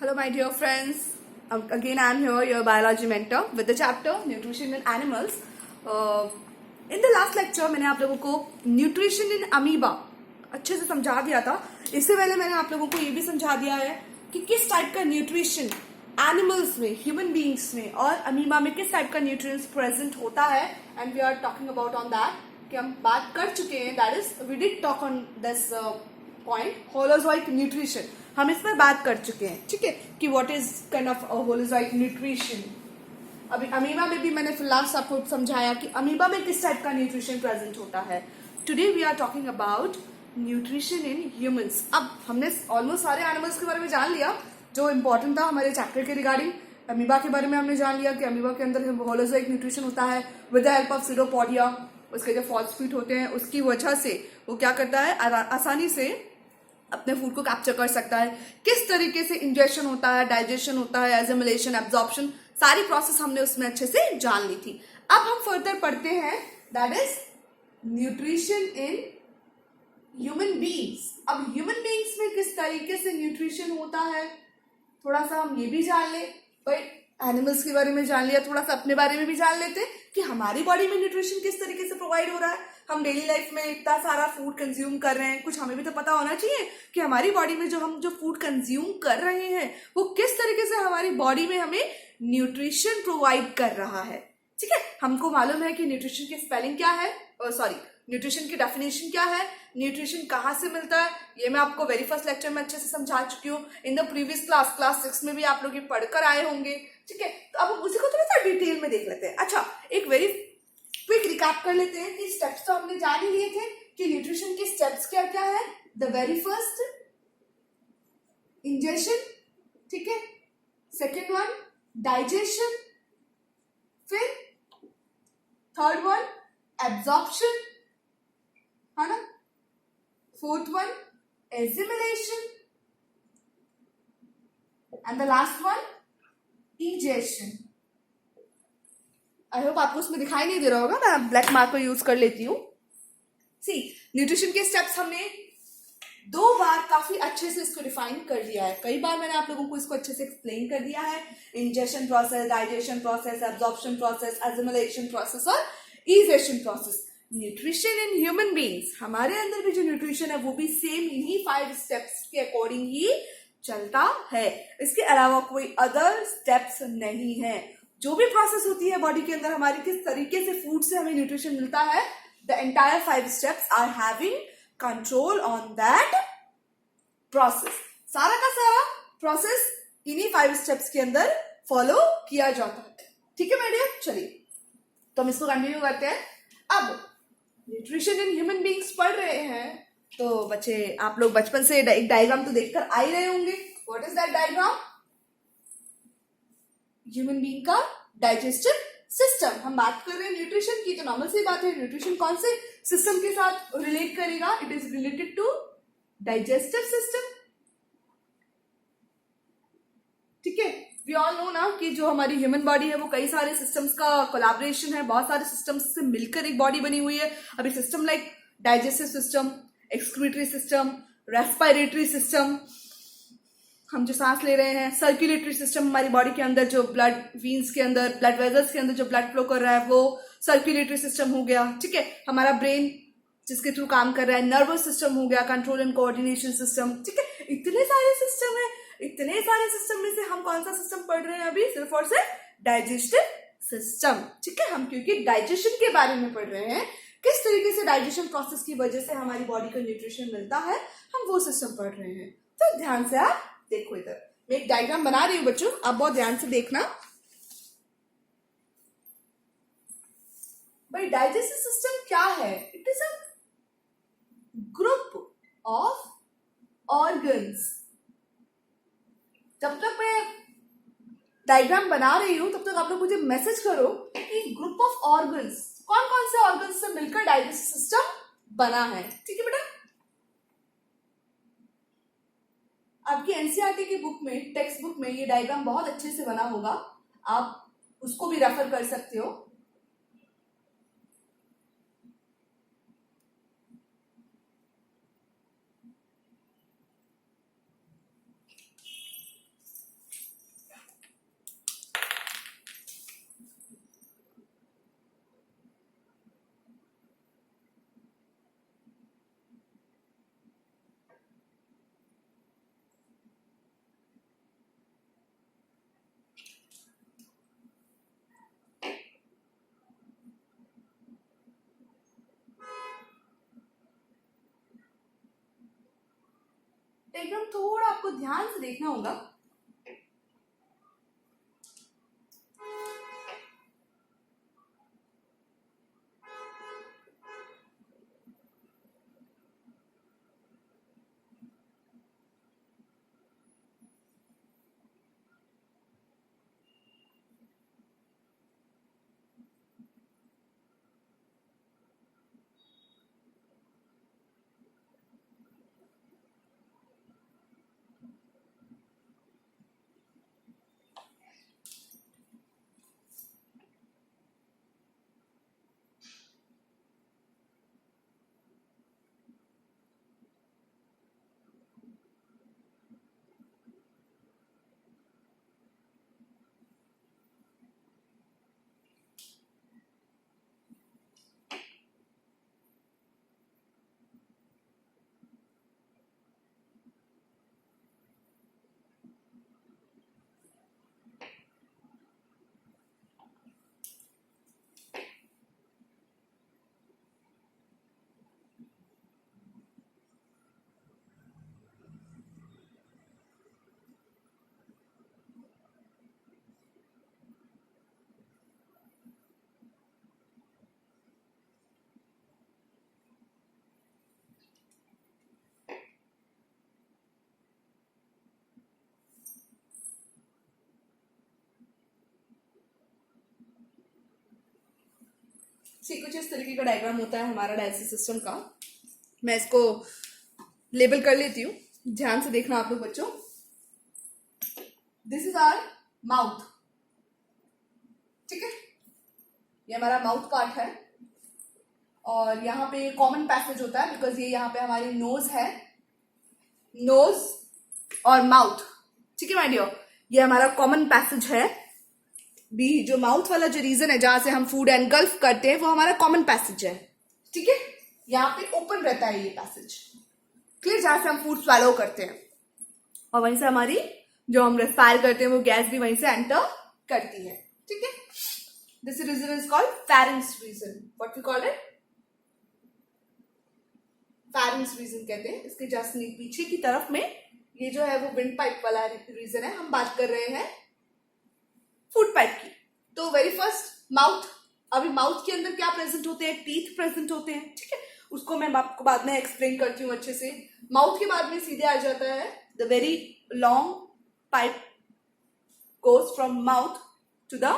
Hello, my dear friends. Again, I am here, your biology mentor, with the chapter Nutrition in Animals. In the last lecture, मैंने आप लोगों को nutrition in amoeba अच्छे से समझा दिया था. इससे पहले मैंने आप लोगों को ये भी समझा दिया है कि किस टाइप का न्यूट्रिशन एनिमल्स में, ह्यूमन बींग्स में और अमीबा में किस टाइप का न्यूट्रिएंट्स प्रेजेंट होता है. And we are talking about on that कि हम बात कर चुके हैं. That is we did talk on this point holozoic nutrition. हम इस पर बात कर चुके हैं, ठीक है, कि what is kind of holozoic nutrition. अभी अमीबा में भी मैंने लास्ट आपको समझाया कि अमीबा में किस टाइप का न्यूट्रिशन प्रेजेंट होता है. Today we are talking about nutrition in humans. अब हमने ऑलमोस्ट सारे एनिमल्स के बारे में जान लिया जो इंपॉर्टेंट था हमारे चैप्टर के रिगार्डिंग. अमीबा के बारे में हमने जान लिया कि अमीबा के अंदर होलोजोइक न्यूट्रिशन होता है with the help of pseudopodia. उसके जो फॉस्फेट होते हैं उसकी वजह से वो क्या करता है, आसानी से अपने फूड को कैप्चर कर सकता है. किस तरीके से इंजेक्शन होता है, डाइजेशन होता है, एजिमुलेशन, एब्जॉर्प्शन, सारी प्रोसेस हमने उसमें अच्छे से जान ली थी. अब हम फर्दर पढ़ते हैं, that is nutrition in human beings. अब ह्यूमन बींग्स में किस तरीके से न्यूट्रिशन होता है थोड़ा सा हम ये भी जान ले. भाई एनिमल्स के बारे में जान लिया, थोड़ा सा अपने बारे में भी जान लेते कि हमारी बॉडी में न्यूट्रिशन किस तरीके से प्रोवाइड हो रहा है. हम डेली लाइफ में इतना सारा फूड कंज्यूम कर रहे हैं, कुछ हमें भी तो पता होना चाहिए कि हमारी बॉडी में जो फूड कंज्यूम कर रहे हैं वो किस तरीके से हमारी बॉडी में हमें न्यूट्रिशन प्रोवाइड कर रहा है. ठीक है, हमको मालूम है कि न्यूट्रिशन की स्पेलिंग क्या है, न्यूट्रिशन की डेफिनेशन क्या है, न्यूट्रिशन कहाँ से मिलता है, ये मैं आपको वेरी फर्स्ट लेक्चर में अच्छे से समझा चुकी हूँ. इन द प्रीवियस क्लास 6 में भी आप लोग ये पढ़कर आए होंगे. ठीक है, तो अब हम उसी को थोड़ा सा डिटेल में देख लेते हैं. अच्छा, एक वेरी क्विक रिकैप कर लेते हैं कि स्टेप्स तो हमने जान ही लिए थे कि न्यूट्रिशन के स्टेप्स क्या क्या है. द वेरी फर्स्ट इंजेशन, ठीक है, सेकेंड वन डाइजेशन, फिर थर्ड वन एब्जॉर्प्शन, है ना, fourth one assimilation and the last one ingestion. I hope आपको उसमें दिखाई नहीं दे रहा होगा, मैं ब्लैक मार्कर यूज कर लेती हूँ. सी, न्यूट्रिशन के स्टेप्स हमने 2 बार काफी अच्छे से इसको डिफाइन कर दिया है. कई बार मैंने आप लोगों को इसको अच्छे से एक्सप्लेन कर दिया है. Ingestion process, digestion process, absorption process, assimilation process और egestion process. Nutrition in human beings, हमारे अंदर भी जो न्यूट्रिशन है वो भी सेम इन्हीं 5 स्टेप्स के अकॉर्डिंग ही चलता है. इसके अलावा कोई अदर स्टेप्स नहीं है. जो भी प्रोसेस होती है बॉडी के अंदर हमारी, किस तरीके से फूड से हमें न्यूट्रिशन मिलता है, the entire 5 steps are having control on that process. सारा का सारा प्रोसेस इन्हीं 5 स्टेप्स के अंदर फॉलो किया जाता है. ठीक है मेरे, चलिए तो हम इसको कंटिन्यू करते हैं. अब न्यूट्रिशन इन ह्यूमन बींग्स पढ़ रहे हैं तो बच्चे आप लोग बचपन से एक डायग्राम तो देखकर आ ही रहे होंगे. What is that diagram? Human being का डाइजेस्टिव सिस्टम. हम बात कर रहे हैं न्यूट्रिशन की, तो नॉर्मल सी बात है न्यूट्रिशन कौन से सिस्टम के साथ रिलेट करेगा? It is related to digestive system. ठीक है, वी ऑल नो ना कि जो हमारी ह्यूमन बॉडी है वो कई सारे सिस्टम्स का कोलैबोरेशन है, बहुत सारे सिस्टम्स से मिलकर एक बॉडी बनी हुई है. अभी system like digestive system, excretory system, respiratory system, हम जो सांस ले रहे हैं, सर्कुलेटरी सिस्टम, हमारी बॉडी के अंदर जो ब्लड वीन्स के अंदर, ब्लड वेजल्स के अंदर जो ब्लड फ्लो कर रहा है वो सर्कुलेटरी सिस्टम हो गया. ठीक है, हमारा ब्रेन जिसके थ्रू काम कर रहा है, नर्वस सिस्टम हो गया, कंट्रोल एंड कोऑर्डिनेशन सिस्टम. ठीक है, इतने सारे सिस्टम है. इतने सारे सिस्टम में से हम कौन सा सिस्टम पढ़ रहे हैं अभी? सिर्फ और सिर्फ डाइजेस्टिव सिस्टम. ठीक है, हम क्योंकि डाइजेशन के बारे में पढ़ रहे हैं, किस तरीके से डाइजेशन प्रोसेस की वजह से हमारी बॉडी को न्यूट्रिशन मिलता है, हम वो सिस्टम पढ़ रहे हैं. तो ध्यान से आप देखो, इधर मैं एक डायग्राम बना रही हूं बच्चों, आप बहुत ध्यान से देखना. भाई डाइजेस्टिव सिस्टम क्या है? It is a group of organs. जब तक मैं डायग्राम बना रही हूं तब तक आप लोग मुझे मैसेज करो कि ग्रुप ऑफ ऑर्गन्स, कौन कौन से ऑर्गन्स से मिलकर डाइजेस्टिव सिस्टम बना है. ठीक है बेटा, आपकी एनसीईआरटी की बुक में, टेक्स्ट बुक में ये डायग्राम बहुत अच्छे से बना होगा, आप उसको भी रेफर कर सकते हो. एकदम थोड़ा आपको ध्यान से देखना होगा। कुछ इस तरीके का डायग्राम होता है हमारा डायलिसिस सिस्टम का। मैं इसको लेबल कर लेती हूँ, ध्यान से देखना आप लोग बच्चों। दिस इज आवर माउथ, ठीक है, ये हमारा माउथ पार्ट है और यहाँ पे कॉमन पैसेज होता है बिकॉज ये यहाँ पे हमारी नोज है, नोज और माउथ, ठीक है माय डियर, ये हमारा कॉमन पैसेज है। बी जो माउथ वाला जो रीजन है जहां से हम फूड एनगल्फ करते हैं वो हमारा कॉमन पैसेज है, ठीक है। यहाँ पे ओपन रहता है ये पैसेज, क्लियर, जहां से हम फूड स्वेलो करते हैं और वहीं से हमारी जो हम रेस्पायर करते हैं वो गैस भी वहीं से एंटर करती है, ठीक है। This region is called pharynx region. What we call it? Pharynx region कहते हैं। इसके जस्ट पीछे की तरफ में ये जो है वो विंड पाइप वाला रीजन है। हम बात कर रहे हैं फूड पाइप की। तो वेरी फर्स्ट माउथ। अभी माउथ के अंदर क्या प्रेजेंट होते हैं? टीथ प्रेजेंट होते हैं, ठीक है। उसको मैं आपको बाद में एक्सप्लेन करती हूँ अच्छे से। माउथ के बाद में सीधे आ जाता है the very long pipe goes from mouth to the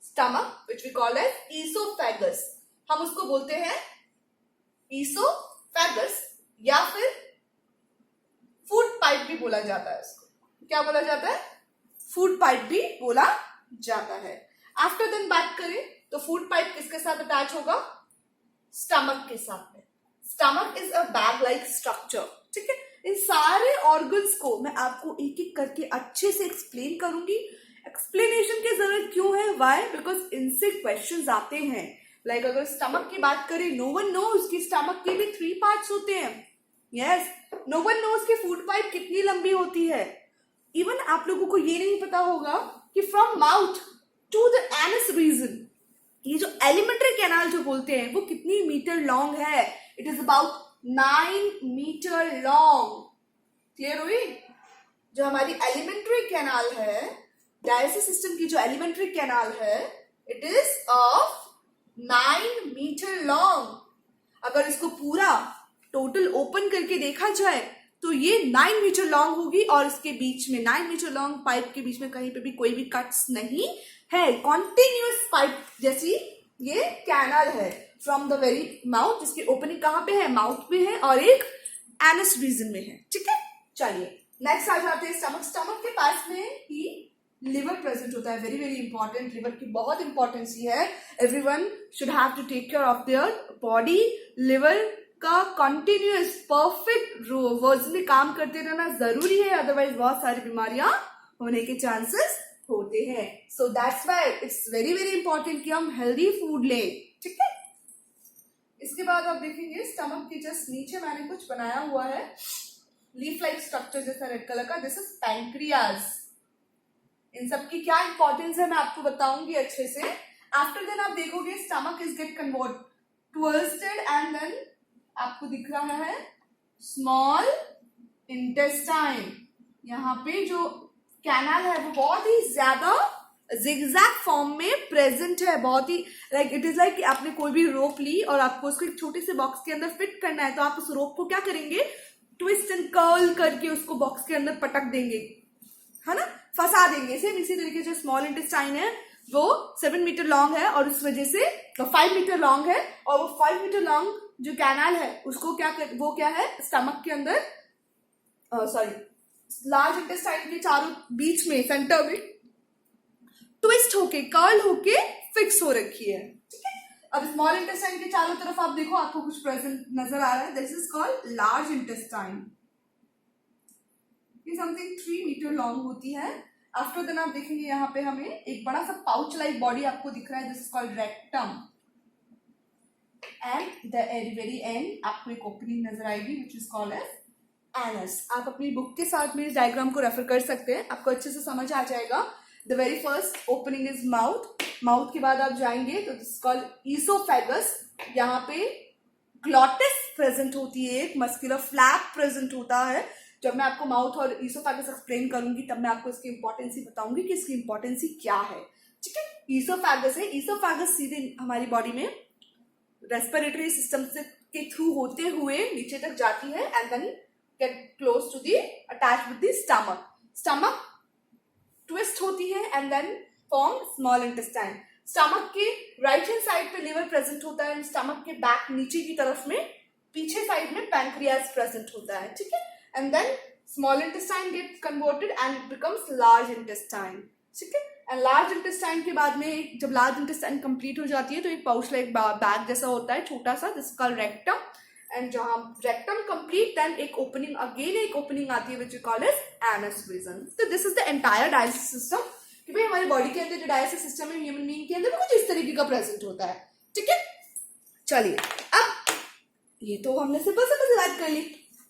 stomach which we call as oesophagus. हम उसको बोलते हैं ईसोफेगस या फिर फूड पाइप भी बोला जाता है। उसको क्या बोला जाता है? फूड पाइप भी बोला जाता है। आफ्टर देन बात करें तो फूड पाइप किसके साथ अटैच होगा? स्टमक के साथ में। Stomach is a bag like structure, ठीक है। इन सारे ऑर्गन्स को मैं आपको एक एक करके अच्छे से एक्सप्लेन करूंगी। एक्सप्लेनेशन की जरूरत क्यों है? वाई? बिकॉज इनसे क्वेश्चंस आते हैं। लाइक अगर स्टमक की बात करें, नो वन नोज कि स्टमक के भी 3 पार्ट्स होते हैं। यस, नो वन नोज की फूड पाइप कितनी लंबी होती है। इवन आप लोगों को ये नहीं पता होगा कि from mouth to the anus region, ये जो एलिमेंट्री कैनाल जो बोलते हैं वो कितनी मीटर लॉन्ग है? It is about 9 meter long. Clear हुई? जो हमारी एलिमेंट्री कैनाल है, डायलिसिस सिस्टम की जो एलिमेंट्री कैनाल है, it is of 9 meter long. अगर इसको पूरा टोटल ओपन करके देखा जाए तो ये 9 मीटर लॉन्ग होगी और इसके बीच में 9 मीटर लॉन्ग पाइप के बीच में कहीं पे भी कोई भी कट्स नहीं है। कॉन्टिन्यूअस पाइप जैसी ये कैनाल है फ्रॉम द वेरी माउथ, जिसकी ओपनिंग कहाँ पे है? माउथ में है और एक एनस रीजन में है, ठीक है। चलिए नेक्स्ट आ जाते हैं स्टमक। स्टमक के पास में ही लिवर प्रेजेंट होता है। वेरी वेरी इंपॉर्टेंट, लिवर की बहुत इंपॉर्टेंस है। Everyone should have to take care of their body. Liver का कंटिन्यूअस परफेक्ट वर्ज में काम करते रहना जरूरी है, अदरवाइज बहुत सारी बीमारियां होने के चांसेस होते हैं। So that's why it's very very important कि हम हेल्दी फूड लें, ठीक है। इसके बाद आप देखेंगे स्टमक के जस्ट नीचे मैंने कुछ बनाया हुआ है लीफ लाइक स्ट्रक्चर जैसा रेड कलर का। This is pancreas. इन सब की क्या इंपॉर्टेंस है मैं आपको बताऊंगी अच्छे से। आफ्टर देन आप देखोगे stomach is get convert twisted and then आपको दिख रहा है स्मॉल इंटेस्टाइन। यहाँ पे जो कैनाल है वो बहुत ही ज्यादा जिगजैग फॉर्म में प्रेजेंट है, बहुत ही लाइक इट इज लाइक आपने कोई भी रोप ली और आपको उसको एक छोटे से बॉक्स के अंदर फिट करना है, तो आप उस रोप को क्या करेंगे, ट्विस्ट एंड कर्ल करके उसको बॉक्स के अंदर पटक देंगे, है ना, फंसा देंगे। सेम इसी तरीके से स्मॉल इंटेस्टाइन है वो 7 मीटर लॉन्ग है और उस वजह से 5 मीटर लॉन्ग है, और वो 5 मीटर लॉन्ग जो कैनाल है उसको वो क्या है, स्टमक के अंदर सॉरी लार्ज इंटेस्टाइन के चारों बीच में सेंटर में ट्विस्ट होके कर्ल होके फिक्स हो रखी है, ठीक है। अब स्मॉल इंटेस्टाइन के चारों तरफ आप देखो, आपको कुछ प्रेजेंट नजर आ रहा है, this is called large intestine. ये समथिंग 3 मीटर लॉन्ग होती है। आफ्टर देन आप देखेंगे यहाँ पे हमें एक बड़ा सा पाउच लाइक बॉडी आपको दिख रहा है, this is called rectum, and the very end आपको एक ओपनिंग नजर आएगी which is called as anus. आप अपनी बुक के साथ में इस डायग्राम को रेफर कर सकते हैं, आपको अच्छे से समझ आ जाएगा। The very first opening is mouth, mouth के बाद आप जाएंगे तो दिस इज कॉल्ड ईसोफेगस। यहाँ पे ग्लॉटिस प्रेजेंट होती है, एक मस्कुलर फ्लैप प्रेजेंट होता है। जब मैं आपको माउथ और ईसोफेगस एक्सप्लेन करूंगी तब मैं आपको इसकी इंपॉर्टेंसी बताऊंगी कि इसकी इंपॉर्टेंसी क्या है, ठीक है। ईसोफेगस है, ईसोफेगस सीधे हमारी बॉडी में रेस्पिरेटरी सिस्टम से के थ्रू होते हुए नीचे तक जाती है and then get close to the attach with the stomach. Stomach twist होती है and then form small intestine. Stomach के राइट हैंड साइड पे लिवर प्रेजेंट होता है, स्टमक के बैक नीचे की तरफ में पीछे साइड में पैंक्रियास प्रेजेंट होता है, ठीक है। And then small intestine get converted and becomes large intestine, ठीक है। एंड लार्ज इंटेस्टाइन के बाद में जब लार्ज इंटेस्टाइन कंप्लीट हो जाती है तो एक पाउच लाइक बैग जैसा होता है छोटा सा, this is called rectum. And जहां रेक्टम कंप्लीट देन एक ओपनिंग अगेन एक ओपनिंग आती है which is called as anus region. तो this is the entire digestive system, कि भाई हमारी बॉडी के अंदर जो डाइजेस्टिव सिस्टम है ह्यूमन बीइंग के अंदर कुछ इस तरीके का प्रेजेंट होता है, ठीक है। चलिए अब ये तो हमने सिंपल से बात कर ली,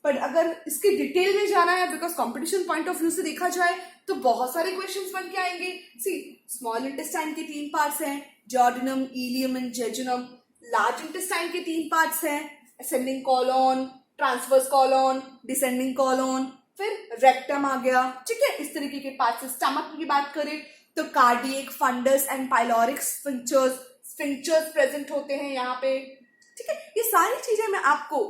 बट अगर इसके डिटेल में जाना है because competition point of view से देखा जाए तो बहुत सारे क्वेश्चंस बन के आएंगे। सी स्मॉल इंटेस्टाइन के 3 पार्ट्स हैं, duodenum, ileum and jejunum. Large intestine के 3 पार्ट्स हैं, ascending colon, transverse colon, descending colon, फिर रेक्टम आ गया, ठीक है। इस तरीके के पार्ट्स। स्टमक की बात करें तो cardiac, fundus and pyloric sphincters present होते हैं यहाँ पे, ठीक है। ये सारी चीजें मैं आपको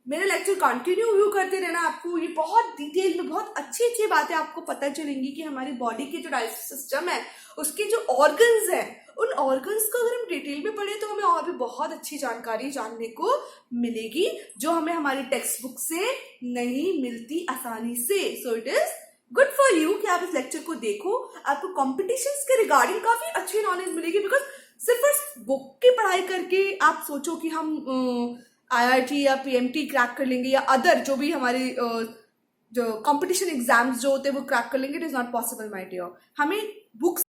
मेरे लेक्चर कंटिन्यू व्यू करते रहना, आपको ये बहुत डिटेल में बहुत अच्छी अच्छी बातें आपको पता चलेंगी कि हमारी बॉडी के जो डाइजेस्टिव सिस्टम है उसके जो ऑर्गन्स हैं उन ऑर्गन्स को अगर हम डिटेल में पढ़े तो हमें और भी बहुत अच्छी जानकारी जानने को मिलेगी जो हमें हमारी टेक्स्ट बुक से नहीं मिलती आसानी से। So it is good for you कि आप इस लेक्चर को देखो, आपको कॉम्पिटिशन्स के रिगार्डिंग काफी अच्छी नॉलेज मिलेगी। बिकॉज सिर्फ बुक की पढ़ाई करके आप सोचो कि हम IIT या PMT क्रैक कर लेंगे या अदर जो भी हमारी जो कंपटीशन एग्जाम्स जो होते हैं वो क्रैक कर लेंगे, it is not possible my dear. हमें बुक्स